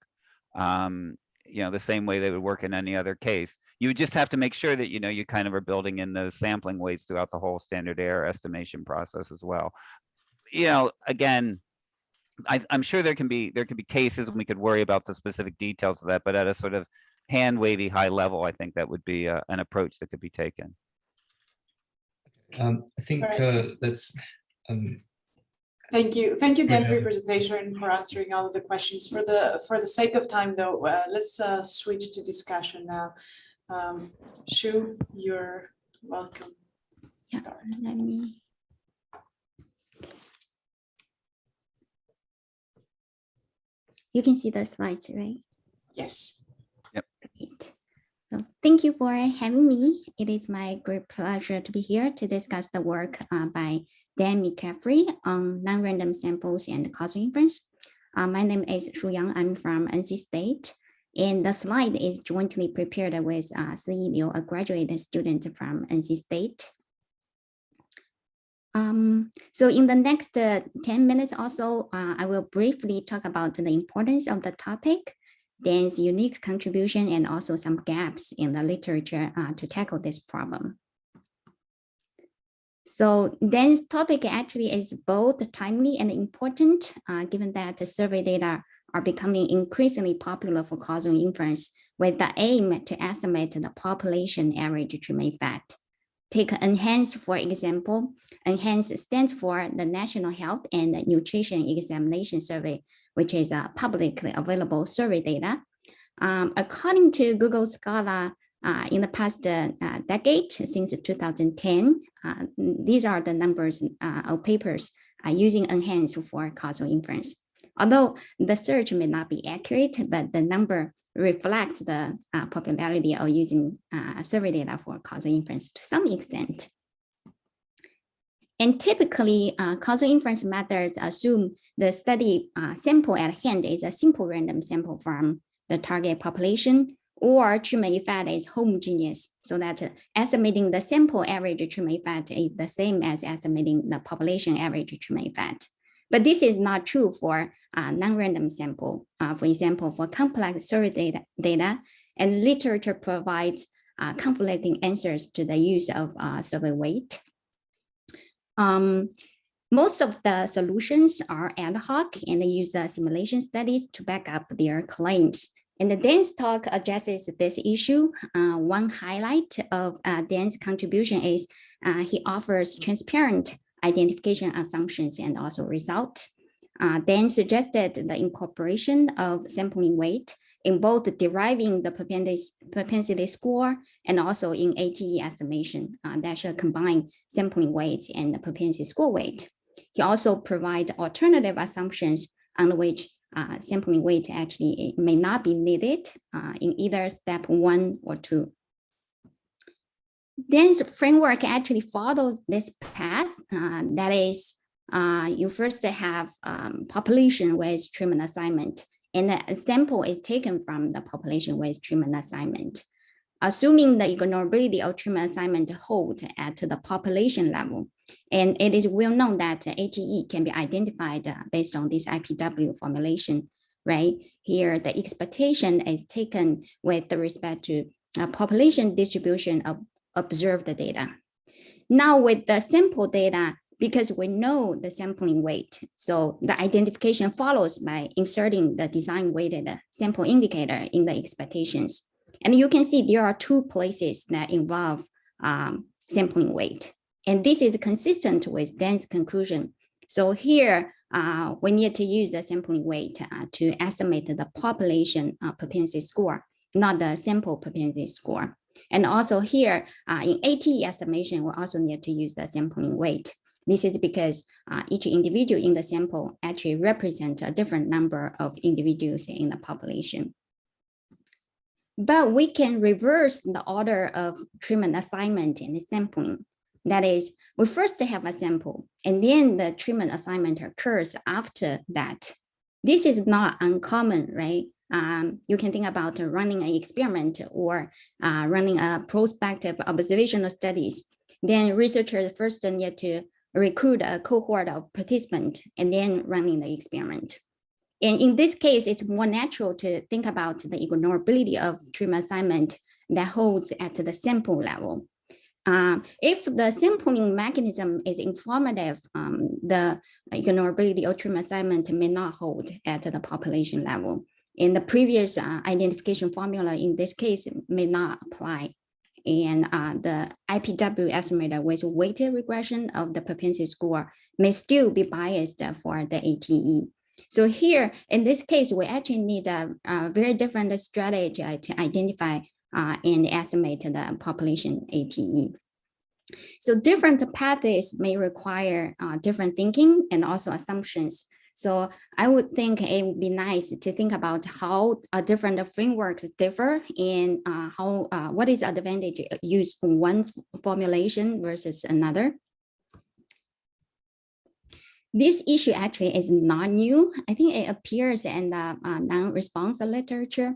you know, the same way they would work in any other case. You would just have to make sure that, you know, you kind of are building in those sampling weights throughout the whole standard error estimation process as well. You know, again, I'm sure there can be cases when we could worry about the specific details of that, but at a sort of hand wavy high level, I think that would be an approach that could be taken. I think that's. Thank you, Dan, for your presentation and for answering all of the questions. For the sake of time, though, let's switch to discussion now. Shu, you're welcome. Yeah, let me. You can see the slides, right? Yes. Yep. Great. So thank you for having me. It is my great pleasure to be here to discuss the work by Dan McCaffrey on non-random samples and causal inference. My name is Shu Yang. I'm from NC State. And the slide is jointly prepared with Si Liu, a graduate student from NC State. So in the next 10 minutes or so, I will briefly talk about the importance of the topic, Dan's unique contribution, and also some gaps in the literature to tackle this problem. So Dan's topic actually is both timely and important, given that the survey data are becoming increasingly popular for causal inference with the aim to estimate the population average treatment effect. Take NHANES, for example. NHANES stands for the National Health and Nutrition Examination Survey, which is a publicly available survey data. According to Google Scholar, in the past decade, since 2010, these are the numbers of papers using NHANES for causal inference. Although the search may not be accurate, but the number reflects the popularity of using survey data for causal inference to some extent. And typically, causal inference methods assume the study sample at hand is a simple random sample from the target population, or treatment effect is homogeneous, so that estimating the sample average treatment effect is the same as estimating the population average treatment effect. But this is not true for non-random sample. For example, for complex survey data, and literature provides conflicting answers to the use of survey weight. Most of the solutions are ad hoc, and they use simulation studies to back up their claims. And the Dan's talk addresses this issue. One highlight of Dan's contribution is he offers transparent identification assumptions and also result. Dan suggested the incorporation of sampling weight in both deriving the propensity score and also in ATE estimation that should combine sampling weight and the propensity score weight. He also provides alternative assumptions on which sampling weight actually may not be needed in either step 1 or 2. Dan's framework actually follows this path. That is, you first have population with treatment assignment, and the sample is taken from the population with treatment assignment. Assuming the ignorability of treatment assignment hold at the population level, and it is well known that ATE can be identified based on this IPW formulation, right? Here, the expectation is taken with respect to population distribution of observed data. Now with the sample data, because we know the sampling weight. So the identification follows by inserting the design weighted sample indicator in the expectations. And you can see there are two places that involve sampling weight. And this is consistent with Dan's conclusion. So here, we need to use the sampling weight to estimate the population propensity score, not the sample propensity score. And also here, in ATE estimation, we also need to use the sampling weight. This is because each individual in the sample actually represents a different number of individuals in the population. But we can reverse the order of treatment assignment and sampling. That is, we first have a sample, and then the treatment assignment occurs after that. This is not uncommon, right? You can think about running an experiment or running a prospective observational studies. Then researchers first need to recruit a cohort of participants and then running the experiment. And in this case, it's more natural to think about the ignorability of treatment assignment that holds at the sample level. If the sampling mechanism is informative, the ignorability of treatment assignment may not hold at the population level. And the previous identification formula in this case may not apply. And the IPW estimator with weighted regression of the propensity score may still be biased for the ATE. So here, in this case, we actually need a very different strategy to identify and estimate the population ATE. So different pathways may require different thinking and also assumptions. So I would think it would be nice to think about how different frameworks differ and what is the advantage of use one formulation versus another. This issue actually is not new. I think it appears in the non-response literature.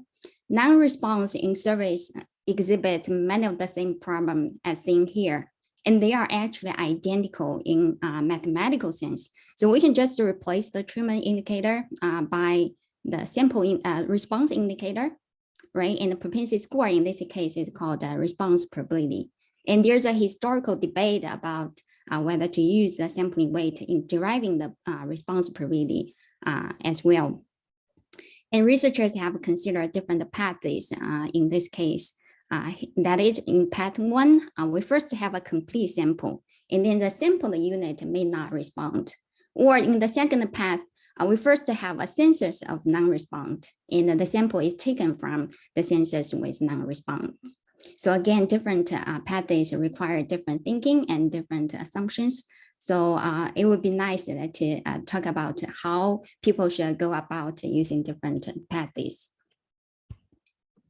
Non-response in surveys exhibit many of the same problems as seen here, and they are actually identical in mathematical sense. So we can just replace the treatment indicator by the sample response indicator, right? And the propensity score in this case is called response probability. And there's a historical debate about whether to use the sampling weight in deriving the response probability as well. And researchers have considered different pathways in this case. That is, in path one, we first have a complete sample, and then the sample unit may not respond. Or in the second path, we first have a census of non-response, and the sample is taken from the census with non-response. So again, different pathways require different thinking and different assumptions. So it would be nice to talk about how people should go about using different pathways.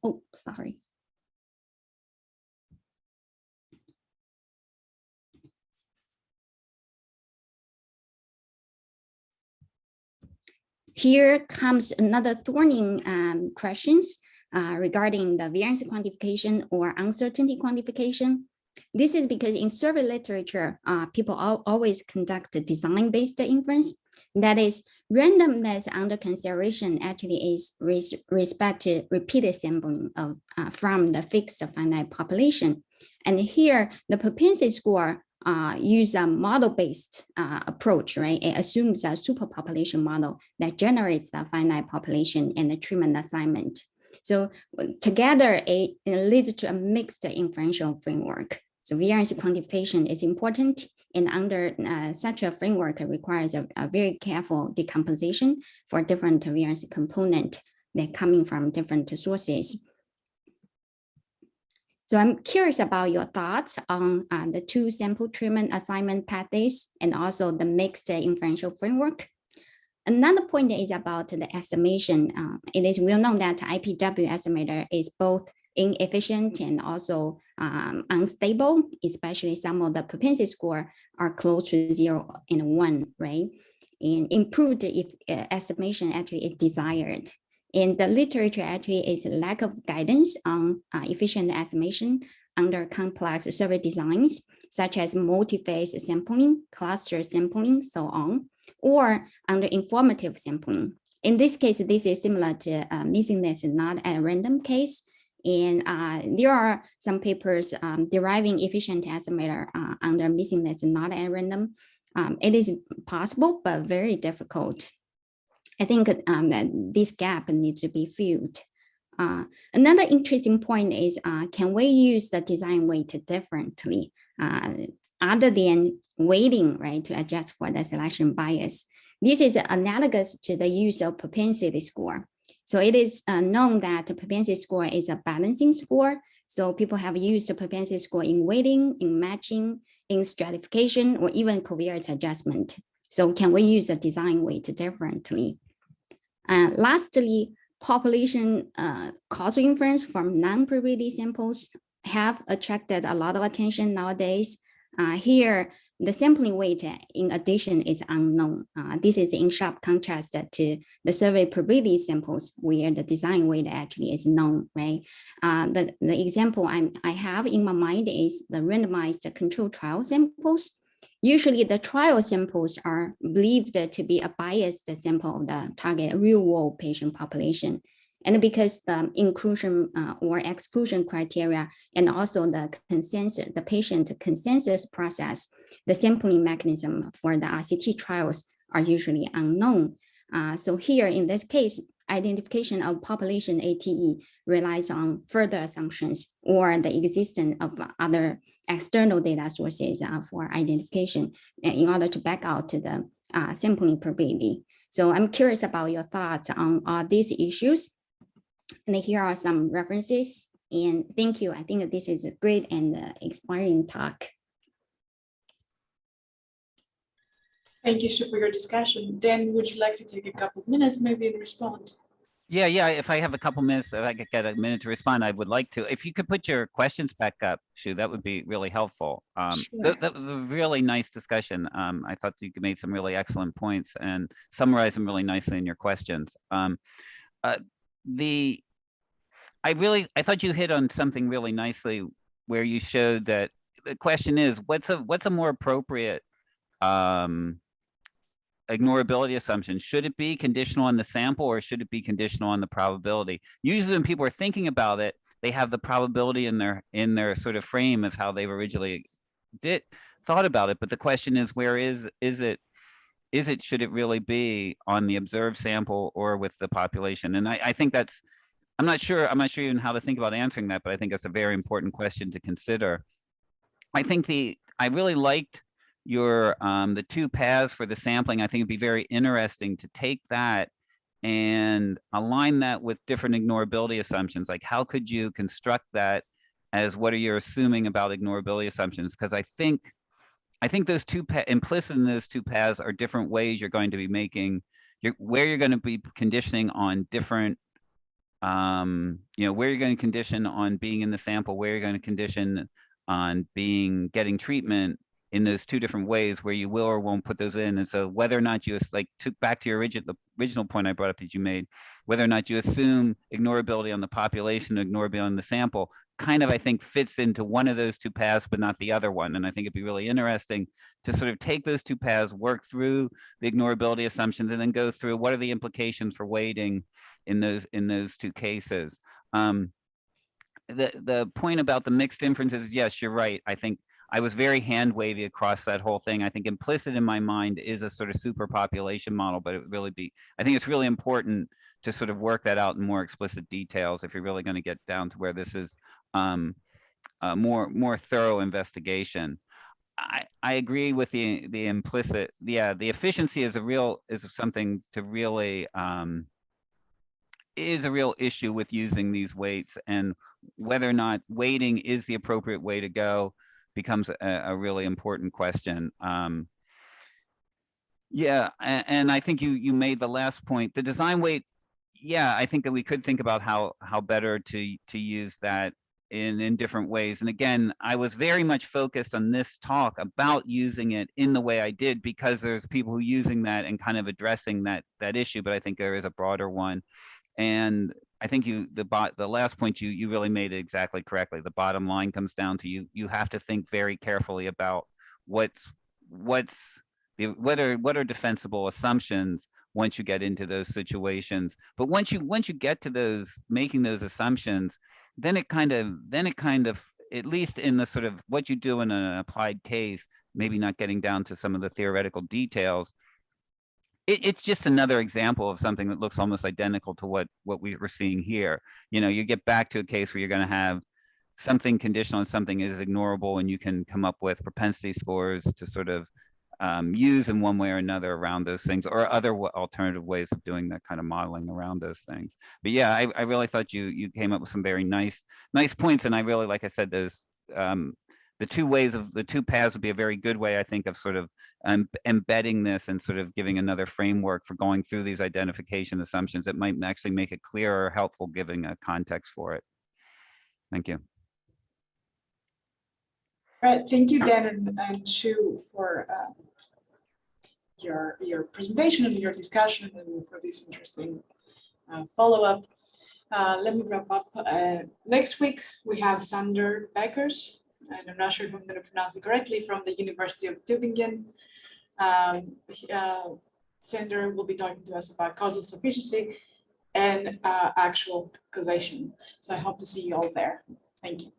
Oh, sorry. Here comes another thorny questions regarding the variance quantification or uncertainty quantification. This is because in survey literature, people always conduct design-based inference. That is, randomness under consideration actually is respect to repeated sampling of, from the fixed finite population. And here, the propensity score use a model-based approach, right? It assumes a superpopulation model that generates the finite population and the treatment assignment. So together, it leads to a mixed inferential framework. So variance quantification is important, and under such a framework, it requires a very careful decomposition for different variance components that coming from different sources. So I'm curious about your thoughts on the two sample treatment assignment pathways and also the mixed inferential framework. Another point is about the estimation. It is well known that IPW estimator is both inefficient and also unstable, especially some of the propensity score are close to 0 and 1, right? And improved estimation actually is desired. And the literature actually is a lack of guidance on efficient estimation under complex survey designs, such as multi-phase sampling, cluster sampling, so on, or under informative sampling. In this case, this is similar to missingness not at random case. And there are some papers deriving efficient estimator under missingness not at random. It is possible, but very difficult. I think that this gap needs to be filled. Another interesting point is, can we use the design weight differently other than weighting, right, to adjust for the selection bias? This is analogous to the use of propensity score. So it is known that the propensity score is a balancing score. So people have used the propensity score in weighting, in matching, in stratification, or even covariance adjustment. So can we use the design weight differently? Lastly, population causal inference from non-probability samples have attracted a lot of attention nowadays. Here, the sampling weight in addition is unknown. This is in sharp contrast to the survey probability samples where the design weight actually is known, right? The example I have in my mind is the randomized control trial samples. Usually the trial samples are believed to be a biased sample of the target real-world patient population. And because the inclusion or exclusion criteria and also the consensus, the patient consensus process, the sampling mechanism for the RCT trials are usually unknown. So here in this case, identification of population ATE relies on further assumptions or the existence of other external data sources for identification in order to back out to the sampling probability. So I'm curious about your thoughts on these issues. And here are some references. And thank you. I think this is a great and inspiring talk. Thank you, Stu, for your discussion. Dan, would you like to take a couple of minutes maybe and respond? Yeah. If I have a couple minutes, if I could get a minute to respond, I would like to. If you could put your questions back up, Shu, that would be really helpful. Sure. That was a really nice discussion. I thought you made some really excellent points and summarized them really nicely in your questions. I thought you hit on something really nicely where you showed that the question is, what's a more appropriate ignorability assumption? Should it be conditional on the sample or should it be conditional on the probability? Usually when people are thinking about it, they have the probability in their sort of frame of how they've originally thought about it. But the question is, where is it? Should it really be on the observed sample or with the population? And I think that's, I'm not sure even how to think about answering that, but I think that's a very important question to consider. I think I really liked your the two paths for the sampling. I think it'd be very interesting to take that and align that with different ignorability assumptions. Like, how could you construct that as what are you assuming about ignorability assumptions? Because I think those two implicit in those two paths are different ways you're going to be making where you're going to be conditioning on different where you're going to condition on being in the sample, where you're going to condition on getting treatment in those two different ways where you will or won't put those in. And so whether or not you took back to your original point I brought up that you made, whether or not you assume ignorability on the population, ignorability on the sample, kind of, I think, fits into one of those two paths, but not the other one. And I think it'd be really interesting to sort of take those two paths, work through the ignorability assumptions, and then go through what are the implications for weighting in those two cases. The point about the mixed inferences, yes, you're right. I think I was very hand wavy across that whole thing. I think implicit in my mind is a sort of superpopulation model, but I think it's really important to sort of work that out in more explicit details if you're really going to get down to where this is more thorough investigation. I agree with the implicit. Yeah, the efficiency is something to really is a real issue with using these weights, and whether or not weighting is the appropriate way to go becomes a really important question. Yeah, and I think you made the last point, the design weight. Yeah, I think that we could think about how better to use that in different ways. And again, I was very much focused on this talk about using it in the way I did because there's people who are using that and kind of addressing that issue, but I think there is a broader one. And I think the last point you really made it exactly correctly. The bottom line comes down to you have to think very carefully about what are defensible assumptions once you get into those situations. But once you get to those making those assumptions, then it kind of at least in the sort of what you do in an applied case maybe not getting down to some of the theoretical details. It's just another example of something that looks almost identical to what we were seeing here. You know, you get back to a case where you're going to have something conditional and something is ignorable, and you can come up with propensity scores to sort of use in one way or another around those things, or other alternative ways of doing that kind of modeling around those things. But yeah, I really thought you came up with some very nice points, and I really, like I said, those the two paths would be a very good way, I think, of sort of embedding this and sort of giving another framework for going through these identification assumptions that might actually make it clearer or helpful, giving a context for it. Thank you. All right, thank you, Dan and Shu, for your presentation and your discussion, and for this interesting follow-up. Let me wrap up. Next week, we have Sander Beckers, and I'm not sure if I'm going to pronounce it correctly, from the University of Tübingen. Sander will be talking to us about causal sufficiency and actual causation. So I hope to see you all there. Thank you.